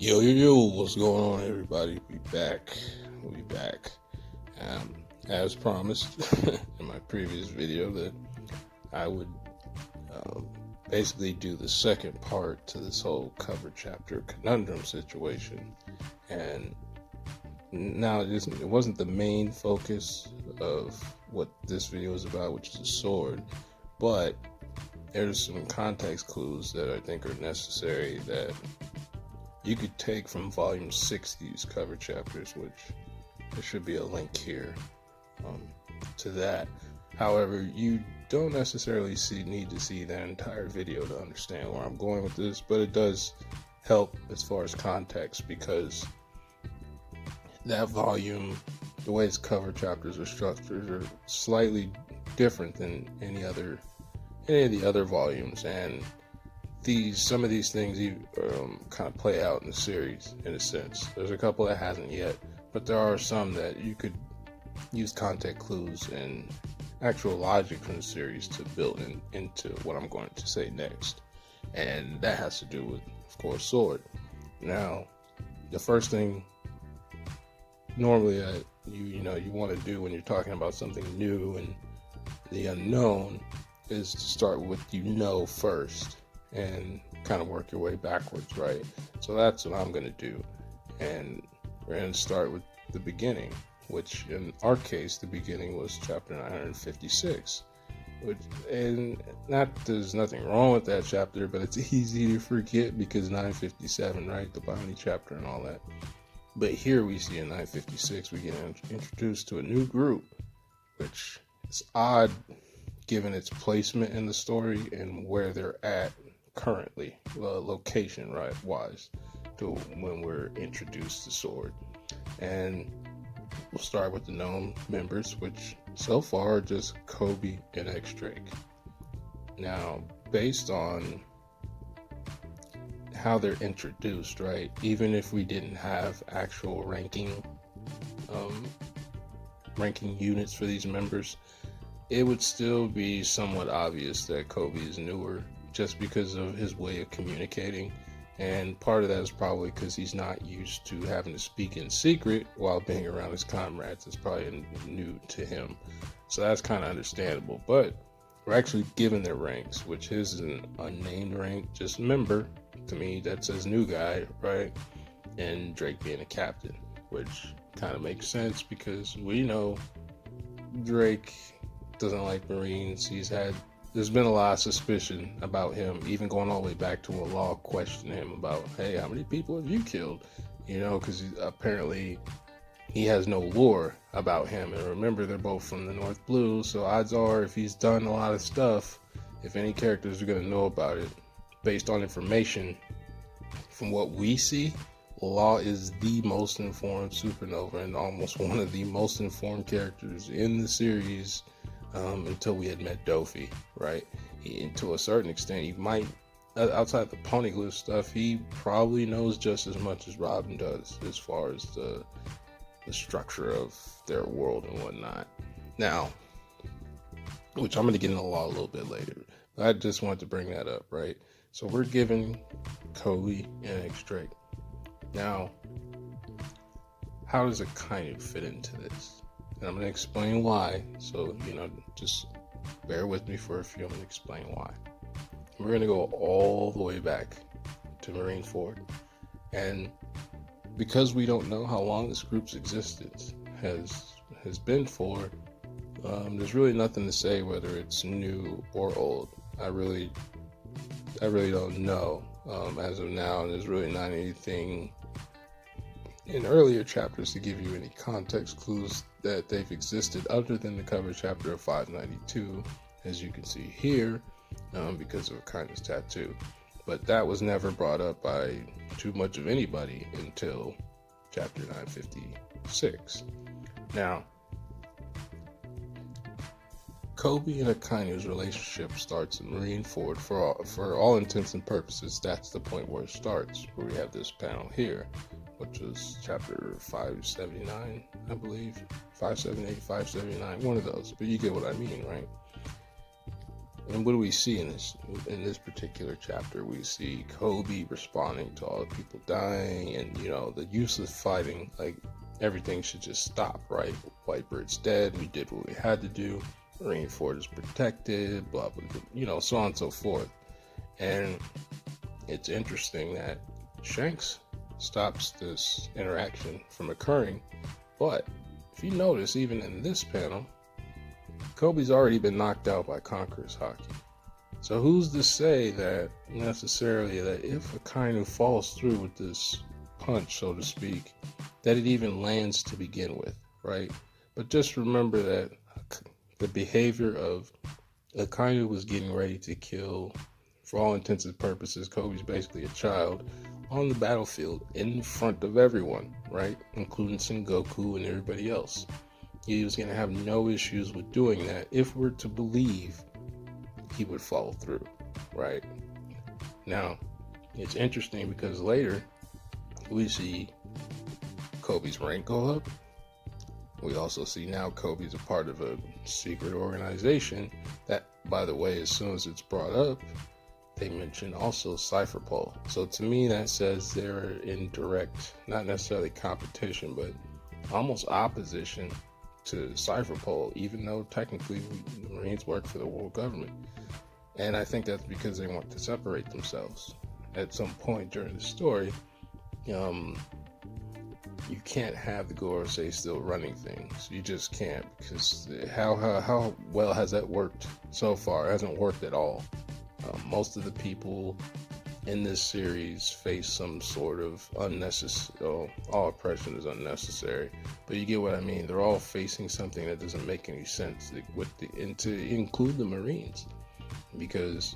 What's going on, everybody? We back. As promised in my previous video, that I would basically do the second part to this whole cover chapter conundrum situation. And now it wasn't the main focus of what this video is about, which is a sword, but there's some context clues that I think are necessary that you could take from volume 60's cover chapters, which there should be a link here to that. However, you don't necessarily need to see that entire video to understand where I'm going with this, but it does help as far as context, because that volume, the way its cover chapters are structured, are slightly different than any of the other volumes, and some of these things kind of play out in the series in a sense. There's a couple that hasn't yet, but there are some that you could use context clues and actual logic from the series to build into what I'm going to say next, and that has to do with, of course, S.W.O.R.D. Now, the first thing normally you want to do when you're talking about something new and the unknown is to start with first and kind of work your way backwards, right? So that's what I'm going to do, and we're going to start with the beginning, which in our case the beginning was chapter 956, and there's nothing wrong with that chapter, but it's easy to forget because 957, right, the bounty chapter and all that. But here we see in 956 we get introduced to a new group, which is odd given its placement in the story and where they're at currently, location right wise, to when we're introduced to S.W.O.R.D. And we'll start with the known members, which so far are just Kobe and X-Drake. Now, based on how they're introduced, right, even if we didn't have actual ranking units for these members, it would still be somewhat obvious that Kobe is newer just because of his way of communicating, and part of that is probably because he's not used to having to speak in secret while being around his comrades. It's probably new to him, so that's kind of understandable. But we're actually given their ranks, which his is an unnamed rank, just member. To me, that says new guy, right? And Drake being a captain, which kind of makes sense because we know Drake doesn't like Marines. There's been a lot of suspicion about him, even going all the way back to a law questioning him about, hey, how many people have you killed? Because apparently he has no lore about him. And remember, they're both from the North Blue, so odds are if he's done a lot of stuff, if any characters are going to know about it, based on information from what we see, Law is the most informed supernova and almost one of the most informed characters in the series, until we had met Dofi, right? To a certain extent, he might, outside the Poneglyph stuff, he probably knows just as much as Robin does as far as the structure of their world and whatnot. Now, which I'm going to get into Law a little bit later. I just wanted to bring that up, right? So we're giving Kobe and X-Drake. Now, how does Akainu fit into this? And I'm going to explain why. So, just bear with me for a few. I'm going to explain why. We're going to go all the way back to Marineford. And because we don't know how long this group's existence has been for, there's really nothing to say whether it's new or old. I really don't know as of now, and there's really not anything in earlier chapters to give you any context clues that they've existed other than the cover chapter of 592, as you can see here, because of Akainu's tattoo. But that was never brought up by too much of anybody until chapter 956. Now, Kobe and Akainu's relationship starts in Marineford. For all intents and purposes, that's the point where it starts, where we have this panel here, which is chapter 579, I believe. 578, 579, one of those. But you get what I mean, right? And what do we see in this particular chapter? We see Kobe responding to all the people dying, and the useless fighting. Like, everything should just stop, right? Whitebird's dead. We did what we had to do. Marineford is protected. Blah blah blah. So on and so forth. And it's interesting that Shanks stops this interaction from occurring. But if you notice, even in this panel, Kobe's already been knocked out by Conqueror's Haki. So who's to say that necessarily that if Akainu falls through with this punch, so to speak, that it even lands to begin with, right? But just remember that the behavior of Akainu was getting ready to kill, for all intents and purposes, Kobe's basically a child on the battlefield in front of everyone, right? Including Sengoku and everybody else. He was going to have no issues with doing that if we're to believe he would follow through, right? Now, it's interesting because later we see Kobe's rank go up. We also see now Kobe's a part of a secret organization that, by the way, as soon as it's brought up, they mention also Cypherpole. So to me, that says they're in direct, not necessarily competition, but almost opposition to Cypherpole, even though technically the Marines work for the world government. And I think that's because they want to separate themselves. At some point during the story, you can't have the Gorosei still running things. You just can't, because how well has that worked so far? It hasn't worked at all. Most of the people in this series face some sort of unnecessary, all oppression is unnecessary, but you get what I mean. They're all facing something that doesn't make any sense, and to include the Marines, because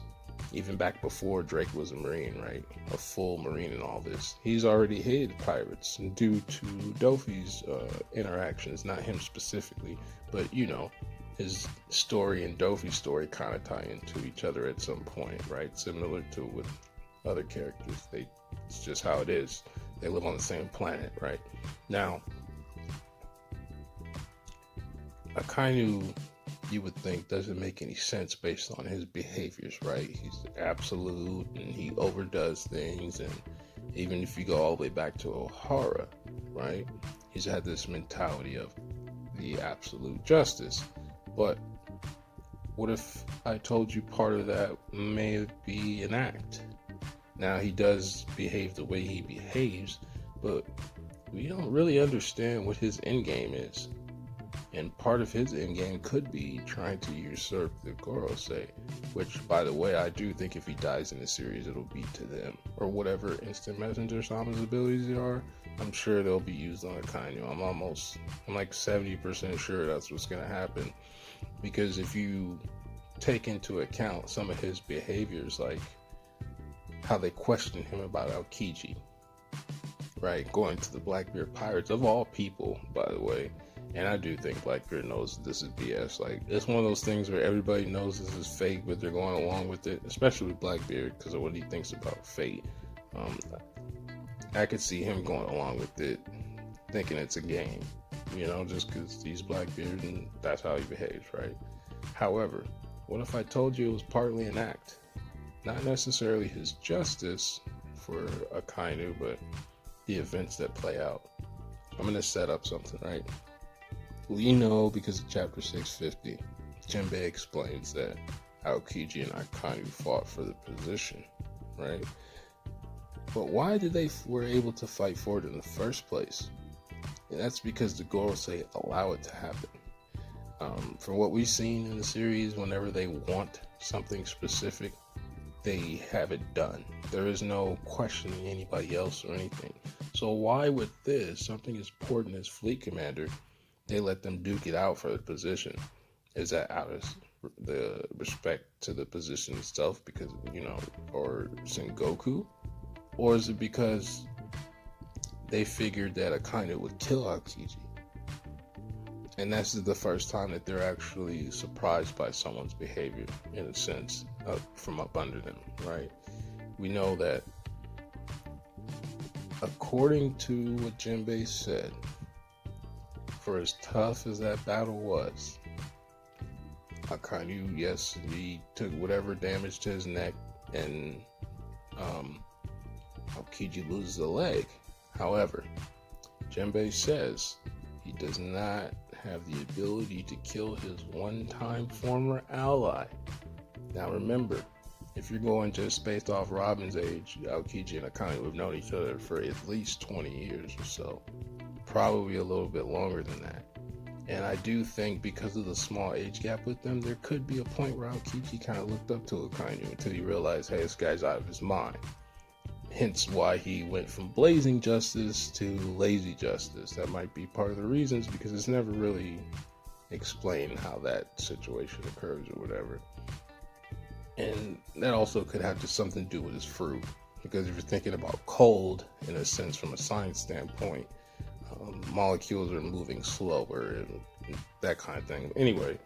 even back before Drake was a Marine, right, a full Marine in all this, he's already hated pirates due to Dofi's interactions, not him specifically, but his story and Dofi's story kind of tie into each other at some point, right? Similar to with other characters. It's just how it is. They live on the same planet, right? Now, Akainu, you would think, doesn't make any sense based on his behaviors, right? He's absolute and he overdoes things, and even if you go all the way back to Ohara, right? He's had this mentality of the absolute justice. But what if I told you part of that may be an act? Now, he does behave the way he behaves, but we don't really understand what his end game is. And part of his end game could be trying to usurp the Gorosei, which, by the way, I do think if he dies in the series, it'll be to them. Or whatever instant messenger Sama's abilities are, I'm sure they'll be used on Akainu. I'm like 70% sure that's what's going to happen. Because if you take into account some of his behaviors, like how they question him about Aokiji, right? Going to the Blackbeard Pirates, of all people, by the way. And I do think Blackbeard knows this is BS. Like, it's one of those things where everybody knows this is fake, but they're going along with it, especially with Blackbeard, because of what he thinks about fate. I could see him going along with it, thinking it's a game, just because he's Blackbeard and that's how he behaves, right? However, what if I told you it was partly an act? Not necessarily his justice for Akainu, but the events that play out. I'm going to set up something, right? We know because of chapter 650, Jinbei explains that Aokiji and Akainu fought for the position, right? But why did they were able to fight for it in the first place? And that's because the Gorosei allow it to happen. From what we've seen in the series, whenever they want something specific, they have it done. There is no questioning anybody else or anything. So why with this, something as important as fleet commander, they let them duke it out for the position? Is that out of the respect to the position itself because, or Sengoku? Or is it because they figured that Akainu would kill Aokiji? And that's the first time that they're actually surprised by someone's behavior, in a sense, from up under them, right? We know that, according to what Jinbei said, for as tough as that battle was, Akainu, yes, he took whatever damage to his neck, and Aokiji loses a leg. However, Jinbei says he does not have the ability to kill his one-time former ally. Now remember, if you're going just based off Robin's age, Aokiji and Akainu have known each other for at least 20 years or so. Probably a little bit longer than that. And I do think because of the small age gap with them, there could be a point where Aokiji kind of looked up to Akainu until he realized, hey, this guy's out of his mind. Hence why he went from blazing justice to lazy justice. That might be part of the reasons, because it's never really explained how that situation occurs or whatever. And that also could have just something to do with his fruit, because if you're thinking about cold in a sense from a science standpoint, molecules are moving slower and that kind of thing. Anyway,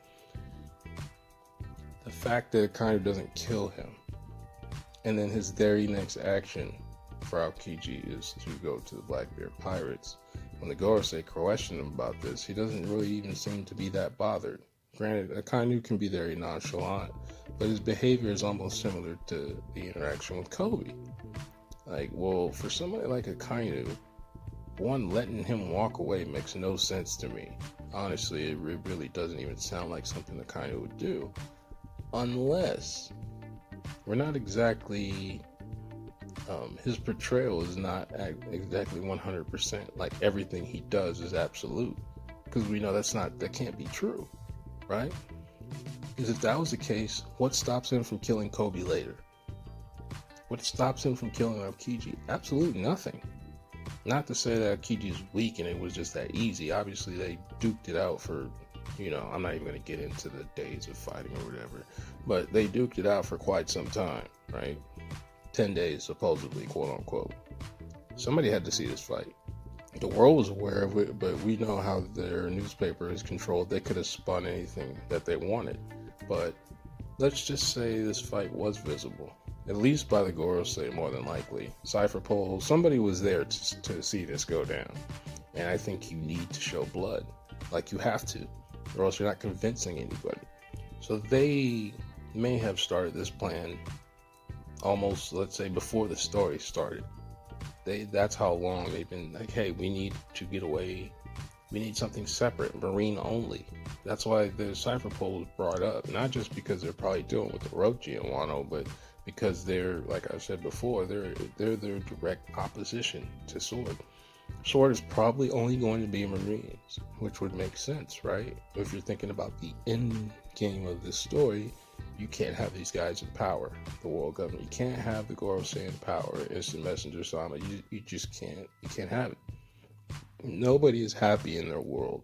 the fact that it kind of doesn't kill him, and then his very next action for Aokiji is to go to the Blackbeard Pirates. When the Gorosei question him about this, he doesn't really even seem to be that bothered. Granted, Akainu can be very nonchalant, but his behavior is almost similar to the interaction with Kobe. Like, well, for somebody like Akainu, one, letting him walk away makes no sense to me. Honestly, it really doesn't even sound like something Akainu would do. Unless we're not exactly, his portrayal is not exactly 100%, like everything he does is absolute. Because we know that can't be true, right? Because if that was the case, what stops him from killing Kobe later? What stops him from killing Aokiji? Absolutely nothing. Not to say that Aokiji is weak and it was just that easy. Obviously, they duked it out for, I'm not even going to get into the days of fighting or whatever, but they duked it out for quite some time, right? 10 days, supposedly, quote unquote. Somebody had to see this fight. The world was aware of it, but we know how their newspaper is controlled. They could have spun anything that they wanted. But let's just say this fight was visible. At least by the Gorosei, more than likely. Cypher Pole, somebody was there to see this go down. And I think you need to show blood. Like, you have to. Or else you're not convincing anybody. So they may have started this plan almost, let's say, before the story started. That's how long they've been like, hey, we need to get away. We need something separate, marine only. That's why the Cypher Pole was brought up. Not just because they're probably dealing with the Orochi and Wano, but because they're, like I said before, they're their direct opposition to S.W.O.R.D. S.W.O.R.D is probably only going to be Marines, which would make sense, right? If you're thinking about the end game of this story, you can't have these guys in power, the world government. You can't have the Gorosei in power, Instant Messenger Sama. You just can't. You can't have it. Nobody is happy in their world.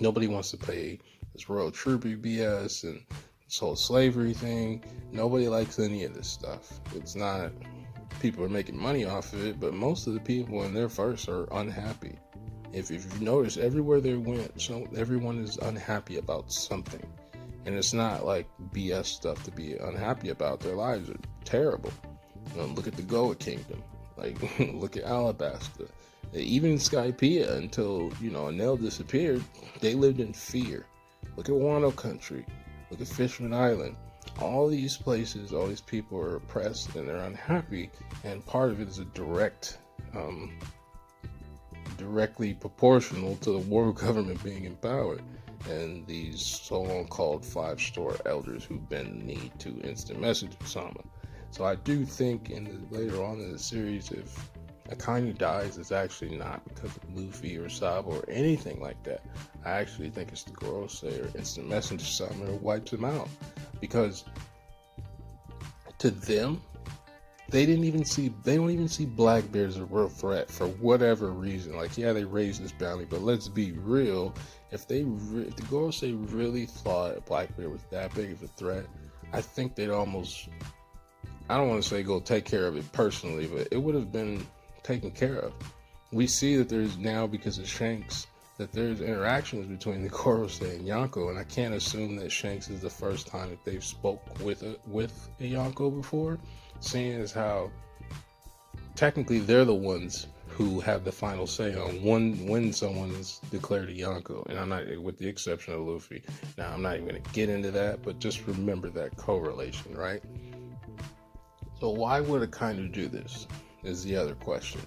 Nobody wants to pay this royal tribute BS and this whole slavery thing. Nobody likes any of this stuff. It's not, people are making money off of it, but most of the people in there first are unhappy. If you notice, everywhere they went, so everyone is unhappy about something. And it's not like BS stuff to be unhappy about. Their lives are terrible. Look at the Goa Kingdom. Like, look at Alabasta. Even Skypiea, until, Enel disappeared, they lived in fear. Look at Wano Country. Look at Fishman Island. All these places, all these people are oppressed and they're unhappy. And part of it is a directly proportional to the world government being in power. And these so-long called 5-star elders who bend the knee to Instant Messenger Sama. So I do think later on in the series, if Akainu dies, it's actually not because of Luffy or Sabo or anything like that. I actually think it's the Gorosei or Instant Messenger Sama who wipes him out. Because to them, they don't even see Blackbeard as a real threat for whatever reason. Like, yeah, they raised this bounty, but let's be real. If the Gorosei really thought Blackbeard was that big of a threat, I think they'd almost, I don't want to say go take care of it personally, but it would have been taken care of. We see that there's now, because of Shanks, that there's interactions between the Gorosei and Yonko, and I can't assume that Shanks is the first time that they've spoke with a Yonko before, seeing as how technically they're the ones who have the final say on when someone's declared a Yonko, and I'm not, with the exception of Luffy. Now, I'm not even going to get into that, but just remember that correlation, right? So why would Akainu do this is the other question.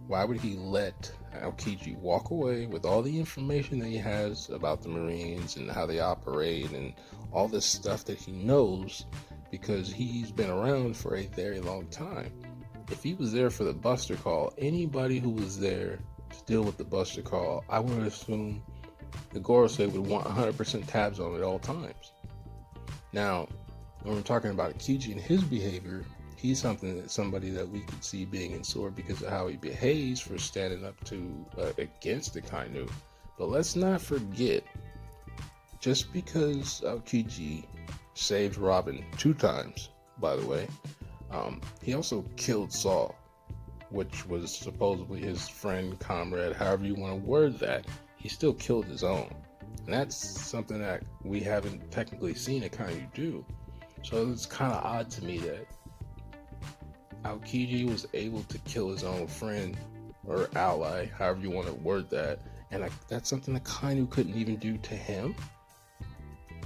Why would he let Aokiji walk away with all the information that he has about the Marines and how they operate and all this stuff that he knows, because he's been around for a very long time? If he was there for the Buster Call, anybody who was there to deal with the Buster Call, I would assume the Gorosei would want 100% tabs on it at all times. Now, when we're talking about Aokiji and his behavior, he's somebody that we could see being in S.W.O.R.D because of how he behaves for standing up to against Akainu. But let's not forget, just because Aokiji saved Robin 2 times, by the way, he also killed Saul, which was supposedly his friend, comrade, however you want to word that. He still killed his own. And that's something that we haven't technically seen Akainu do. So it's kind of odd to me that Aokiji was able to kill his own friend or ally, however you want to word that, and that's something Akainu couldn't even do to him.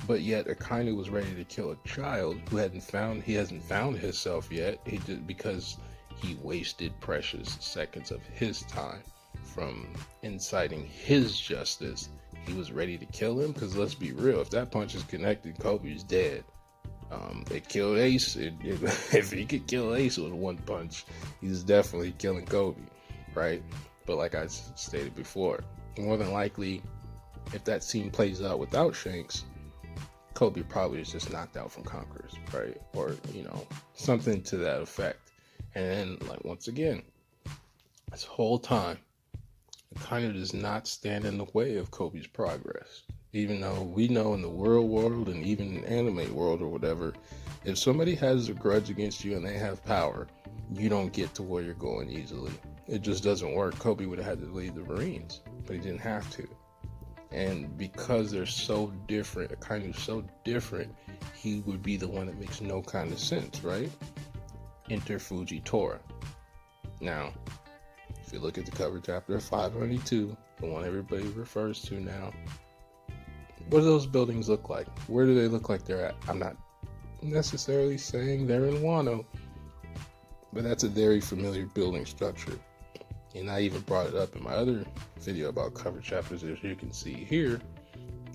But yet Akainu was ready to kill a child who hasn't found himself yet. He did, because he wasted precious seconds of his time from inciting his justice. He was ready to kill him, because let's be real, if that punch is connected, Kobe's dead. It killed Ace. If he could kill Ace with one punch, he's definitely killing Kobe, right? But like I stated before, more than likely, if that scene plays out without Shanks, Kobe probably is just knocked out from Conquerors, right? Or, something to that effect. And then, like, once again, this whole time, Akainu does not stand in the way of Kobe's progress. Even though we know in the real world and even in anime world or whatever, if somebody has a grudge against you and they have power, you don't get to where you're going easily. It just doesn't work. Kobe would have had to leave the Marines, but he didn't have to. And because they're so different, Akainu's so different, he would be the one that makes no kind of sense, right? Enter Fujitora. Now, if you look at the cover chapter 592, the one everybody refers to now, what do those buildings look like? Where do they look like they're at? I'm not necessarily saying they're in Wano, but that's a very familiar building structure. And I even brought it up in my other video about cover chapters, as you can see here,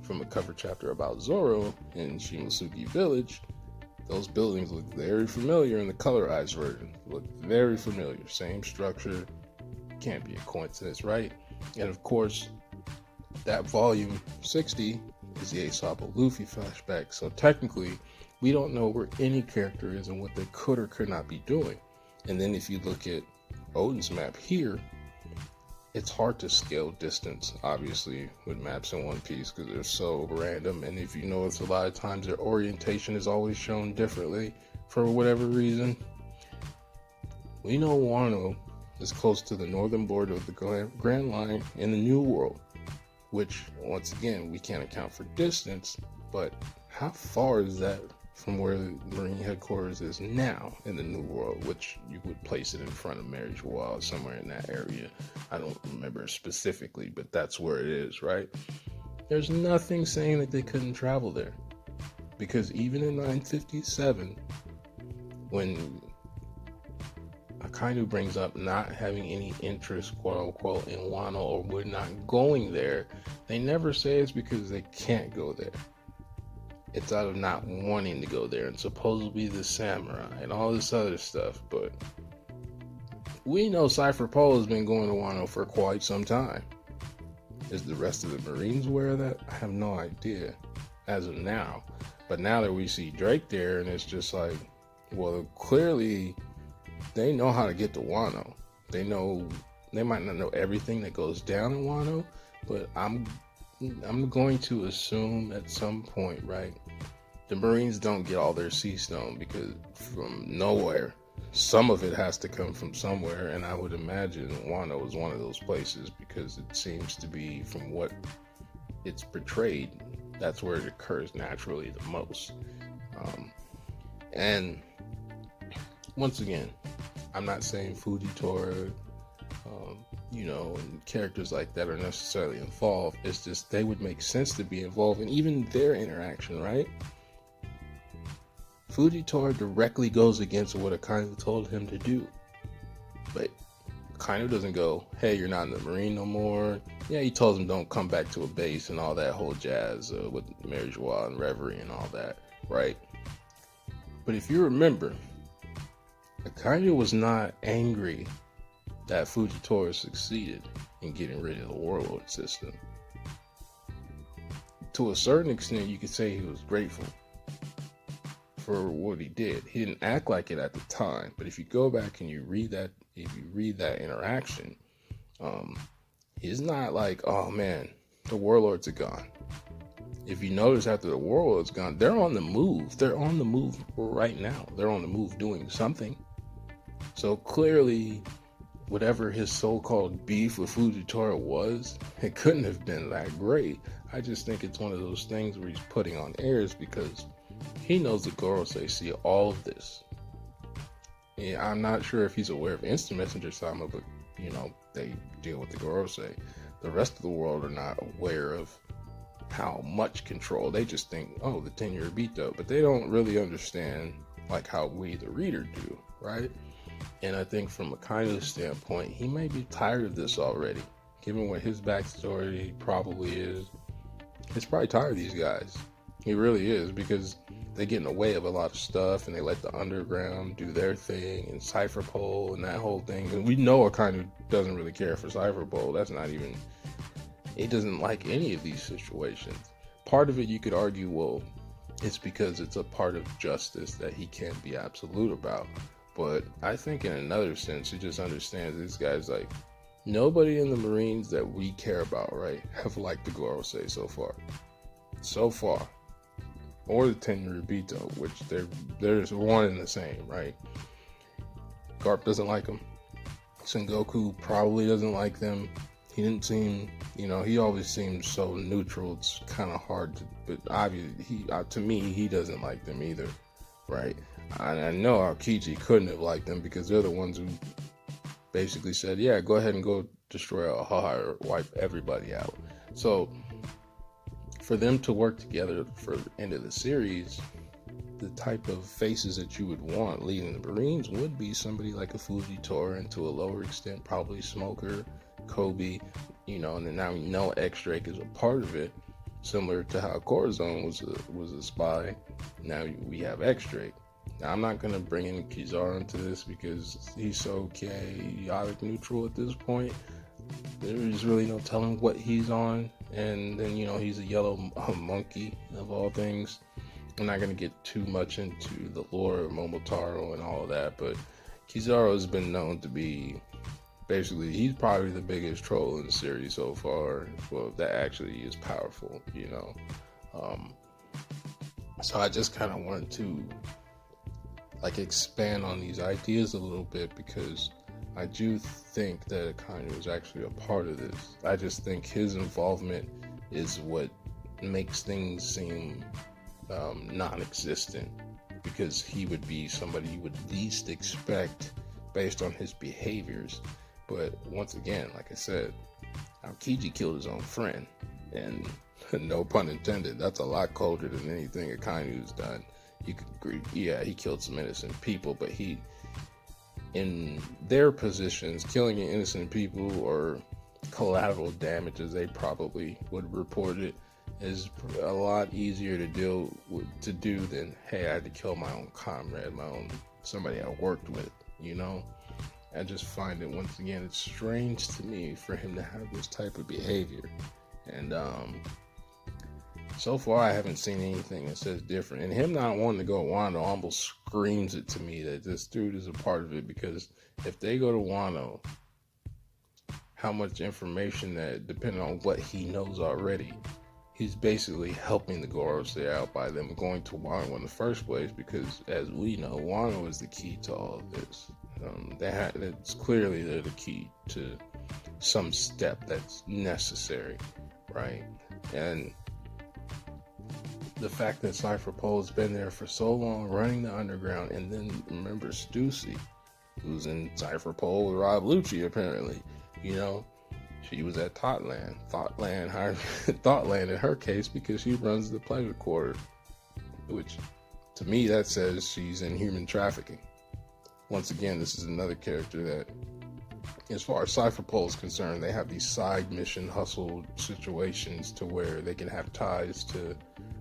from a cover chapter about Zoro in Shimosugi Village. Those buildings look very familiar in the colorized version. Look very familiar. Same structure. Can't be a coincidence, right? And of course, that volume 60 is the Aesop Luffy flashback. So technically, we don't know where any character is and what they could or could not be doing. And then if you look at Oden's map here, it's hard to scale distance, obviously, with maps in One Piece because they're so random. And if you notice, a lot of times their orientation is always shown differently for whatever reason. We know Wano is close to the northern border of the Grand Line in the New World, which, once again, we can't account for distance, but how far is that from where the Marine headquarters is now in the New World, which you would place it in front of Marriage Wall, somewhere in that area. I don't remember specifically, but that's where it is, right? There's nothing saying that they couldn't travel there, because even in 957, when Akainu brings up not having any interest, quote unquote, in Wano, or we're not going there, they never say it's because they can't go there. It's out of not wanting to go there, and supposedly the samurai and all this other stuff. But we know Cypher Pole has been going to Wano for quite some time. Is the rest of the Marines aware of that? I have no idea as of now. But now that we see Drake there, and it's just like, well, clearly they know how to get to Wano. They might not know everything that goes down in Wano, but I'm going to assume at some point, right, the Marines don't get all their sea stone because from nowhere. Some of it has to come from somewhere, and I would imagine Wano is one of those places because it seems to be, from what it's portrayed, that's where it occurs naturally the most. And once again, I'm not saying Fujitora and characters like that are necessarily involved. It's just they would make sense to be involved in even their interaction, right? Fujitora directly goes against what Akainu told him to do. But Akainu doesn't go, hey, you're not in the Marine no more. Yeah, he tells him don't come back to a base and all that whole jazz with Mary Joie and Reverie and all that, right? But if you remember, Akainu was not angry that Fujitora succeeded in getting rid of the warlord system. To a certain extent, you could say he was grateful for what he did. He didn't act like it at the time, but if you go back and you read that interaction, he's not like, oh man, the warlords are gone. If you notice, after the warlords gone, they're on the move. They're on the move right now. They're on the move doing something. So clearly, whatever his so-called beef with Fujitora was, it couldn't have been that great. I just think it's one of those things where he's putting on airs because he knows the Gorosei see all of this. Yeah, I'm not sure if he's aware of Instant Messenger Sama, but they deal with the Gorosei. The rest of the world are not aware of how much control. They just think, oh, the 10-year Bito, but they don't really understand like how we, the reader, do, right? And I think from Akainu's standpoint, he may be tired of this already. Given what his backstory probably is, he's probably tired of these guys. He really is, because they get in the way of a lot of stuff, and they let the underground do their thing, and Cypherpole and that whole thing. And we know Akainu doesn't really care for Cypherpole. That's not even... He doesn't like any of these situations. Part of it, you could argue, well, it's because it's a part of justice that he can't be absolute about. But I think in another sense, he just understands this guy's like, nobody in the Marines that we care about, right, have liked the Gorosei so far. So far. Or the Tenryubito, Bito, which they're one and the same, right? Garp doesn't like them. Sengoku probably doesn't like them. He didn't seem, he always seems so neutral. It's kind of hard to, but obviously, to me, he doesn't like them either, right? I know Aokiji couldn't have liked them because they're the ones who basically said, yeah, go ahead and go destroy Ohio or wipe everybody out. So for them to work together for the end of the series, the type of faces that you would want leading the Marines would be somebody like a Fujitora, and to a lower extent probably Smoker, Kobe, and then now we know X-Drake is a part of it, similar to how Corazon was a spy. Now we have X-Drake. Now, I'm not going to bring in Kizaru into this because he's so chaotic neutral at this point. There's really no telling what he's on. And then, he's a yellow monkey of all things. I'm not going to get too much into the lore of Momotaro and all of that, but Kizaru has been known to be, basically, he's probably the biggest troll in the series so far. Well, that actually is powerful, So I just kind of wanted to expand on these ideas a little bit, because I do think that Akainu is actually a part of this. I just think his involvement is what makes things seem non-existent, because he would be somebody you would least expect based on his behaviors. But once again, like I said, Aokiji killed his own friend, and no pun intended, that's a lot colder than anything Akainu's done. You could agree, yeah, he killed some innocent people, but in their positions, killing innocent people or collateral damage, as they probably would report it, is a lot easier to do than, hey, I had to kill my own comrade, somebody I worked with, I just find it, once again, it's strange to me for him to have this type of behavior. And so far, I haven't seen anything that says different. And him not wanting to go to Wano almost screams it to me that this dude is a part of it, because if they go to Wano, how much information that, depending on what he knows already, he's basically helping the Gorosei out by them going to Wano in the first place, because as we know, Wano is the key to all of this. It's clearly they're the key to some step that's necessary, right? And the fact that Cypherpole has been there for so long, running the underground, and then remember Stussy, who's in Cypherpole with Rob Lucci apparently, You know, she was at Thoughtland in her case, because she runs the pleasure quarter, which to me that says she's in human trafficking. Once again, this is another character that, as far as Cypher Pole is concerned, they have these side mission hustle situations to where they can have ties to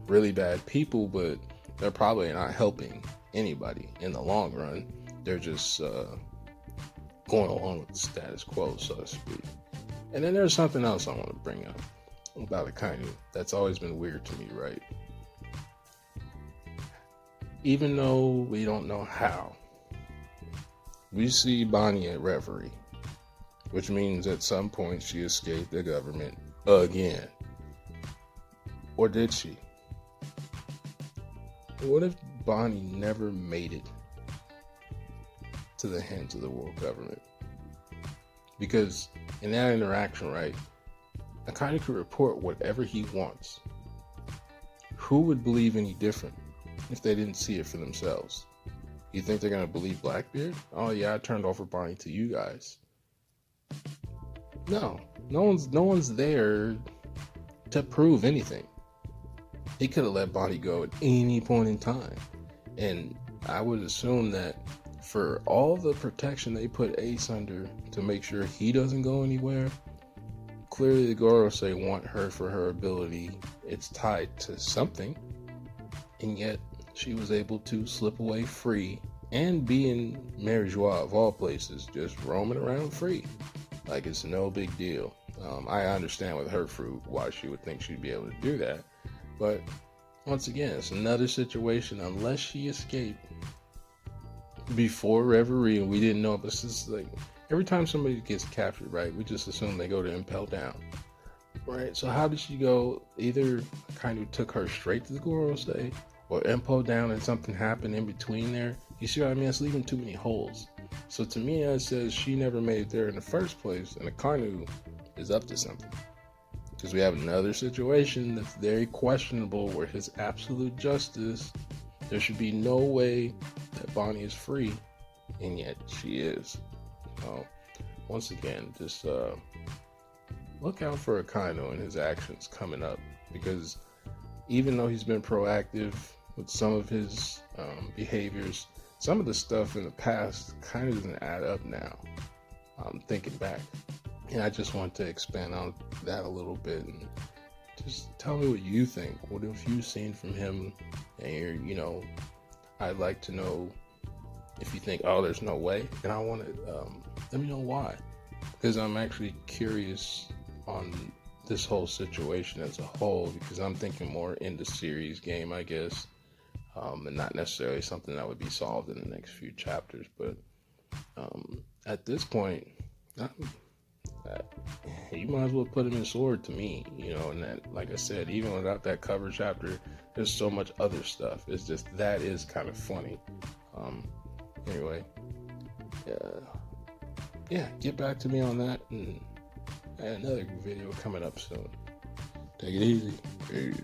really bad people, but they're probably not helping anybody in the long run. They're just going along with the status quo, so to speak. And then there's something else I want to bring up about Akainu that's always been weird to me, right? Even though we don't know how, we see Bonnie at Reverie, which means at some point she escaped the government again. Or did she? What if Bonnie never made it to the hands of the world government? Because in that interaction, right, Akainu could report whatever he wants. Who would believe any different if they didn't see it for themselves? You think they're going to believe Blackbeard? Oh yeah, I turned over Bonnie to you guys. No one's there to prove anything. He could have let Bonnie go at any point in time. And I would assume that for all the protection they put Ace under to make sure he doesn't go anywhere, clearly the Gorosei want her for her ability. It's tied to something. And yet she was able to slip away free and be in Mary Joie, of all places, just roaming around free. Like it's no big deal. I understand with her fruit why she would think she'd be able to do that. But once again, it's another situation. Unless she escaped before Reverie and we didn't know, but it's just like every time somebody gets captured, right, we just assume they go to Impel Down. Right? So how did she go? Either kind of took her straight to the Gorosei, or Impel Down and something happened in between there. You see what I mean? It's leaving too many holes. So to me, it says she never made it there in the first place, and Akainu is up to something. Because we have another situation that's very questionable where his absolute justice, there should be no way that Bonnie is free, and yet she is. So, once again, just look out for Akainu and his actions coming up, because even though he's been proactive with some of his behaviors, some of the stuff in the past kind of doesn't add up now. I'm thinking back. And I just want to expand on that a little bit and just tell me what you think. What have you seen from him? And I'd like to know if you think, oh, there's no way. And I want to, let me know why. Because I'm actually curious on this whole situation as a whole, because I'm thinking more in the series game, I guess. And not necessarily something that would be solved in the next few chapters. But at this point, you might as well put him in S.W.O.R.D to me, and that, like I said, even without that cover chapter, there's so much other stuff. It's just, that is kind of funny. Anyway, get back to me on that, and another video coming up soon. Take it easy. Peace.